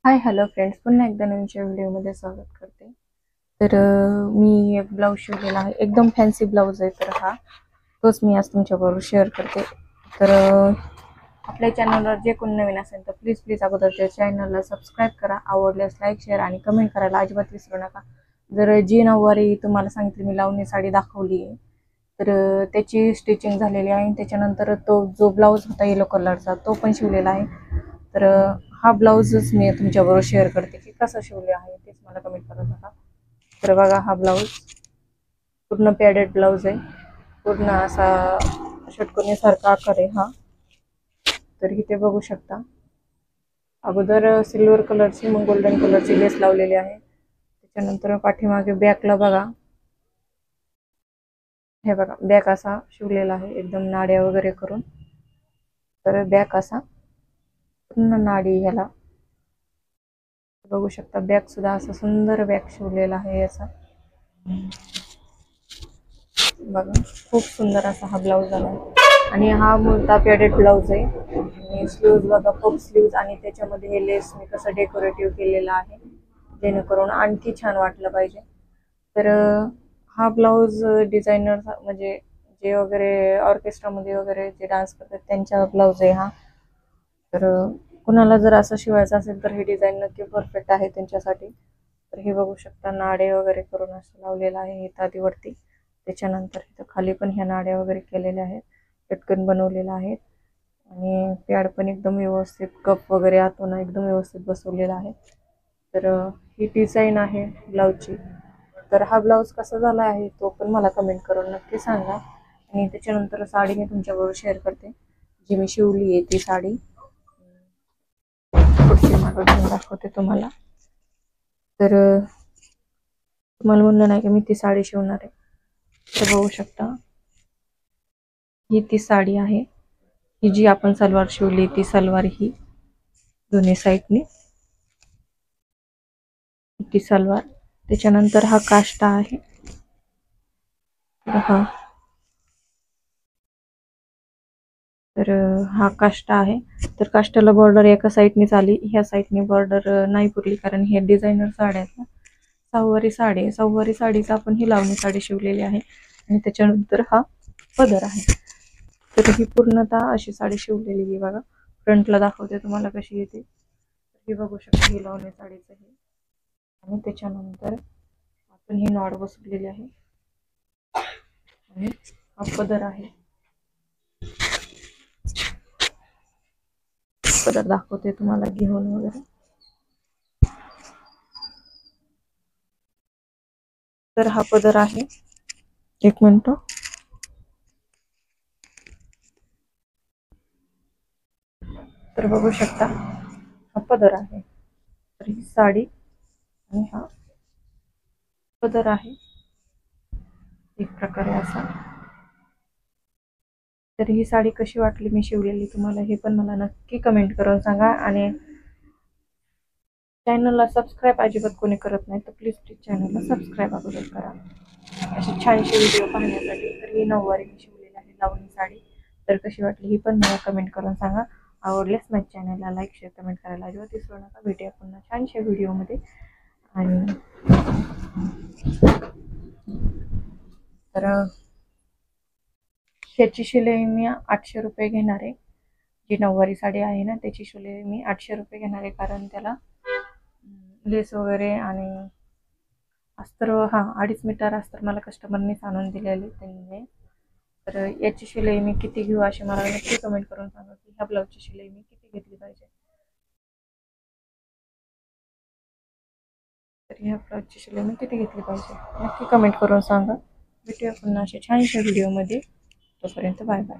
Hi hello friends, पुन्हा एकदा नवीनच्या व्हिडिओमध्ये स्वागत करते. तर मी एक ब्लाऊज शिवलेला आहे, एकदम फॅन्सी ब्लाऊज आहे. तर तोच मी आज तुमच्याबरोबर शेअर करते. तर आपल्या चॅनलवर जे कोणी नवीन असेल तर प्लीज प्लीज अगोदरच्या चॅनलला सबस्क्राईब करा. आवडल्यास लाईक शेअर आणि कमेंट करायला अजिबात विसरू नका. जर जी नऊवारी तुम्हाला सांगितली मी लावणी साडी दाखवली आहे, तर त्याची स्टिचिंग झालेली आहे. त्याच्यानंतर तो जो ब्लाऊज होता येलो कलरचा तो पण शिवलेला आहे. तर हा ब्लाऊजच मी तुमच्याबरोबर शेअर करते की कसा शिवले आहे तेच मला कमेंट करू नका. तर बघा, हा ब्लाऊज पूर्ण पॅडेड ब्लाऊज आहे, पूर्ण असा षटकोनीसारखा आकार आहे हा. तर इथे बघू शकता, अगोदर सिल्वर कलरची मग गोल्डन कलरची लेस लावलेली आहे. त्याच्यानंतर पाठीमागे बॅकला बघा, हे बघा बॅक असा शिवलेला आहे एकदम नाड्या वगैरे करून. तर बॅक असा पूर्ण नाडी ह्याला बघू शकता. बॅक सुद्धा असा सुंदर बॅक शिवलेला आहे याचा. बघा, खूप सुंदर असा हा ब्लाऊज आला आणि हा मूळता पॅडेड ब्लाऊज आहे. आणि स्लीव्ज बघा, पफ स्लीव्ज, आणि त्याच्यामध्ये हे लेस मी कसं डेकोरेटिव्ह केलेलं आहे जेणेकरून आणखी छान वाटलं पाहिजे. तर हा ब्लाऊज डिझायनर म्हणजे जे वगैरे ऑर्केस्ट्रामध्ये वगैरे जे डान्स करतात त्यांचा ब्लाऊज आहे हा. तर कुणाला जर असं शिवायचं असेल तर हे डिझाईन नक्की परफेक्ट आहे त्यांच्यासाठी. तर हे बघू शकता, नाडे वगैरे करून असं लावलेलं आहे इथं आधीवरती. त्याच्यानंतर इथं खाली पण ह्या नाड्या वगैरे केलेल्या आहेत, चटकन बनवलेला आहेत. आणि पॅड पण एकदम व्यवस्थित, कप वगैरे आतून एकदम व्यवस्थित बसवलेला आहे. तर ही डिझाईन आहे ब्लाऊजची. तर हा ब्लाऊज कसा झाला आहे तो पण मला कमेंट करून नक्की सांगा. आणि त्याच्यानंतर साडी मी तुमच्याबरोबर शेअर करते, जी मी शिवली आहे ती साडी पुढची मागं घेऊन दाखवते तुम्हाला. तर तुम्हाला म्हणलं नाही की मी ती साडी शिवणार आहे. तर बघू शकता, ही ती साडी आहे. ही जी आपण सलवार शिवली ती सलवार, ही दोन्ही साईडनी ती सलवार. त्याच्यानंतर हा काष्टा आहे. तर हा काष्टा आहे. तर काष्टाला बॉर्डर एका साईडनीच आली, ह्या साईडनी बॉर्डर नाही पुरली कारण हे डिझायनर साड्या आहेत ना. सहावारी साडी आहे, सहावारी साडीचा आपण ही लावणी साडी शिवलेली आहे. आणि त्याच्यानंतर हा पदर आहे. तर ही पूर्णतः अशी साडी शिवलेली आहे बघा. फ्रंटला दाखवते तुम्हाला कशी येते. ही बघू शकता, ही लावणी साडीचं हे. आणि त्याच्यानंतर आपण ही नॉड बसवलेली आहे आणि हा पदर आहे. पदर दाखवते तुम्हाला घेऊन वगैरे. तर हा पदर आहे, एक मिनिट. तर बघू शकता, हा पदर आहे. तर ही साडी आणि हा पदर आहे एक प्रकारे असा. तर ही साडी कशी वाटली मी शिवलेली तुम्हाला हे पण मला नक्की कमेंट करून सांगा. आणि चॅनलला सबस्क्राईब अजिबात कोणी करत नाही तर प्लीज चॅनलला सबस्क्राईब अगोदर करा असे छानसे व्हिडिओ पाहण्यासाठी. तर ही नऊवारी मी शिवलेली आहे लावणी साडी. तर कशी वाटली ही पण मला कमेंट करून सांगा. आवडल्यास माझ्या चॅनलला लाईक शेअर कमेंट करायला अजिबात विसरू नका. भेटूया पुन्हा छानशा व्हिडिओमध्ये. आणि तर ह्याची शिलाई मी 800 रुपये घेणार आहे. जी नऊवारी साडी आहे ना त्याची शिलाई मी 800 रुपये घेणार आहे, कारण त्याला लेस वगैरे आणि अस्तर 2.5 मीटर अस्तर मला कस्टमरनीच आणून दिलेले त्यांनी. तर याची शिलाई मी किती घेऊ अशी मला नक्की कमेंट करून सांगा की ह्या ब्लाऊजची शिलाई मी किती घेतली पाहिजे. तर ह्या ब्लाऊजची शिलाई मी किती घेतली पाहिजे नक्की कमेंट करून सांगा. भेटूया पुन्हा अशा छानशा व्हिडिओमध्ये. तोपर्यंत बाय बाय.